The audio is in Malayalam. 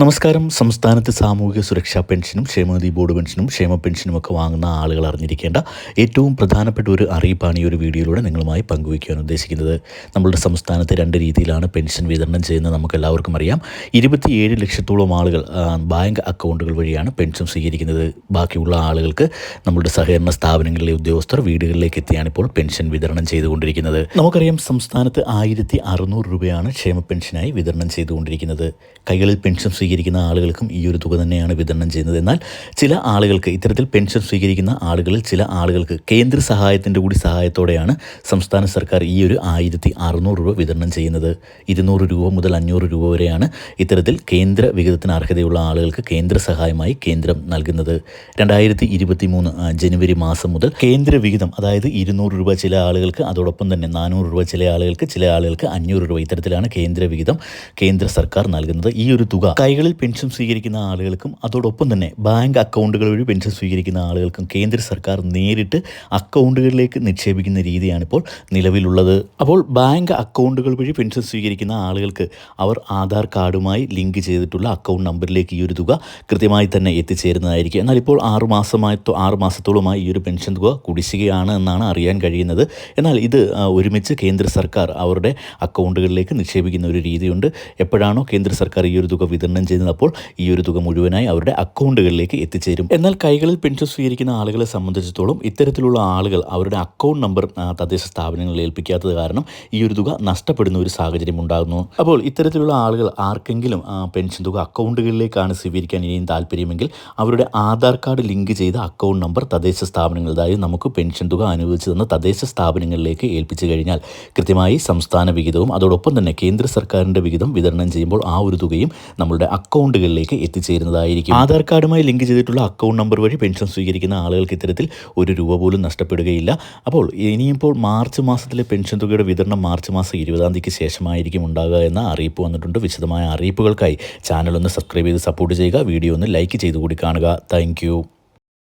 നമസ്കാരം. സംസ്ഥാനത്ത് സാമൂഹിക സുരക്ഷാ പെൻഷനും ക്ഷേമനിധി ബോർഡ് പെൻഷനും ക്ഷേമ പെൻഷനും ഒക്കെ വാങ്ങുന്ന ആളുകൾ അറിഞ്ഞിരിക്കേണ്ട ഏറ്റവും പ്രധാനപ്പെട്ട ഒരു അറിയിപ്പാണ് ഈ ഒരു വീഡിയോയിലൂടെ നിങ്ങളുമായി പങ്കുവയ്ക്കാൻ ഉദ്ദേശിക്കുന്നത്. നമ്മളുടെ സംസ്ഥാനത്ത് രണ്ട് രീതിയിലാണ് പെൻഷൻ വിതരണം ചെയ്യുന്നത് നമുക്കെല്ലാവർക്കും അറിയാം. 27 ലക്ഷത്തോളം ആളുകൾ ബാങ്ക് അക്കൗണ്ടുകൾ വഴിയാണ് പെൻഷൻ സ്വീകരിക്കുന്നത്. ബാക്കിയുള്ള ആളുകൾക്ക് നമ്മളുടെ സഹകരണ സ്ഥാപനങ്ങളിലെ ഉദ്യോഗസ്ഥർ വീടുകളിലേക്ക് എത്തിയാണ് ഇപ്പോൾ പെൻഷൻ വിതരണം ചെയ്തുകൊണ്ടിരിക്കുന്നത്. നമുക്കറിയാം, സംസ്ഥാനത്ത് 1600 രൂപയാണ് ക്ഷേമ പെൻഷനായി വിതരണം ചെയ്തുകൊണ്ടിരിക്കുന്നത്. കൈകളിൽ പെൻഷൻ സ്വീകരിക്കുന്ന ആളുകൾക്കും ഈ ഒരു തുക തന്നെയാണ് വിതരണം ചെയ്യുന്നത്. എന്നാൽ ചില ആളുകൾക്ക്, ഇത്തരത്തിൽ പെൻഷൻ സ്വീകരിക്കുന്ന ആളുകളിൽ ചില ആളുകൾക്ക് കേന്ദ്ര സഹായത്തിൻ്റെ കൂടി സഹായത്തോടെയാണ് സംസ്ഥാന സർക്കാർ ഈ ഒരു 1600 രൂപ വിതരണം ചെയ്യുന്നത്. 200 രൂപ മുതൽ 500 രൂപ വരെയാണ് ഇത്തരത്തിൽ കേന്ദ്ര വിഹിതത്തിന് അർഹതയുള്ള ആളുകൾക്ക് കേന്ദ്ര സഹായമായി കേന്ദ്രം നൽകുന്നത്. 2023 ജനുവരി മാസം മുതൽ കേന്ദ്ര വിഹിതം, അതായത് 200 രൂപ ചില ആളുകൾക്ക്, അതോടൊപ്പം തന്നെ 400 രൂപ ചില ആളുകൾക്ക് 500 രൂപ, ഇത്തരത്തിലാണ് കേന്ദ്ര വിഹിതം കേന്ദ്ര സർക്കാർ നൽകുന്നത്. ഈ ഒരു തുക കൈകളിൽ പെൻഷൻ സ്വീകരിക്കുന്ന ആളുകൾക്കും അതോടൊപ്പം തന്നെ ബാങ്ക് അക്കൗണ്ടുകൾ വഴി പെൻഷൻ സ്വീകരിക്കുന്ന ആളുകൾക്കും കേന്ദ്ര സർക്കാർ നേരിട്ട് അക്കൗണ്ടുകളിലേക്ക് നിക്ഷേപിക്കുന്ന രീതിയാണ് ഇപ്പോൾ നിലവിലുള്ളത്. അപ്പോൾ ബാങ്ക് അക്കൗണ്ടുകൾ വഴി പെൻഷൻ സ്വീകരിക്കുന്ന ആളുകൾക്ക് അവർ ആധാർ കാർഡുമായി ലിങ്ക് ചെയ്തിട്ടുള്ള അക്കൗണ്ട് നമ്പറിലേക്ക് ഈ ഒരു തുക കൃത്യമായി തന്നെ എത്തിച്ചേരുന്നതായിരിക്കും. എന്നാൽ ഇപ്പോൾ 6 മാസത്തോളമായി ഈ ഒരു പെൻഷൻ തുക കുടിശ്ശികയാണ് എന്നാണ് അറിയാൻ കഴിയുന്നത്. എന്നാൽ ഇത് ഒരുമിച്ച് കേന്ദ്ര സർക്കാർ അവരുടെ അക്കൗണ്ടുകളിലേക്ക് നിക്ഷേപിക്കുന്ന ഒരു രീതിയുണ്ട്. എപ്പോഴാണോ കേന്ദ്ര സർക്കാർ ഈ ഒരു തുക വിതരണം ചെയ്യുന്നത്, അപ്പോൾ ഈ ഒരു തുക മുഴുവനായി അവരുടെ അക്കൗണ്ടുകളിലേക്ക് എത്തിച്ചേരും. എന്നാൽ കൈകളിൽ പെൻഷൻ സ്വീകരിക്കുന്ന ആളുകളെ സംബന്ധിച്ചിടത്തോളം ഇത്തരത്തിലുള്ള ആളുകൾ അവരുടെ അക്കൗണ്ട് നമ്പർ തദ്ദേശ സ്ഥാപനങ്ങളിൽ ഏൽപ്പിക്കാത്തത് കാരണം ഈ ഒരു തുക നഷ്ടപ്പെടുന്ന ഒരു സാഹചര്യം ഉണ്ടാകുന്നു. അപ്പോൾ ഇത്തരത്തിലുള്ള ആളുകൾ ആർക്കെങ്കിലും പെൻഷൻ തുക അക്കൗണ്ടുകളിലേക്കാണ് സ്വീകരിക്കാൻ ഇനിയും താല്പര്യമെങ്കിൽ അവരുടെ ആധാർ കാർഡ് ലിങ്ക് ചെയ്ത അക്കൗണ്ട് നമ്പർ തദ്ദേശ സ്ഥാപനങ്ങൾ, അതായത് നമുക്ക് പെൻഷൻ തുക അനുവദിച്ചു തന്ന തദ്ദേശ സ്ഥാപനങ്ങളിലേക്ക് ഏൽപ്പിച്ചു കഴിഞ്ഞാൽ കൃത്യമായി സംസ്ഥാന വിഹിതവും അതോടൊപ്പം തന്നെ കേന്ദ്ര സർക്കാരിൻ്റെ വിഹിതം വിതരണം ചെയ്യുമ്പോൾ ആ ഒരു തുകയും നമ്മളുടെ അക്കൗണ്ടുകളിലേക്ക് എത്തിച്ചേരുന്നതായിരിക്കും. ആധാർ കാർഡുമായി ലിങ്ക് ചെയ്തിട്ടുള്ള അക്കൗണ്ട് നമ്പർ വഴി പെൻഷൻ സ്വീകരിക്കുന്ന ആളുകൾക്ക് ഇത്തരത്തിൽ 1 രൂപ പോലും നഷ്ടപ്പെടുകയില്ല. അപ്പോൾ ഇനിയിപ്പോൾ മാർച്ച് മാസത്തിലെ പെൻഷൻ തുകയുടെ വിതരണം മാർച്ച് മാസം 20-ാം തീയതിക്ക് ശേഷമായിരിക്കും ഉണ്ടാകുക എന്ന അറിയിപ്പ് വന്നിട്ടുണ്ട്. വിശദമായ അറിയിപ്പുകൾക്കായി ചാനൽ ഒന്ന് സബ്സ്ക്രൈബ് ചെയ്ത് സപ്പോർട്ട് ചെയ്യുക. വീഡിയോ ഒന്ന് ലൈക്ക് ചെയ്ത് കൂടി കാണുക. താങ്ക്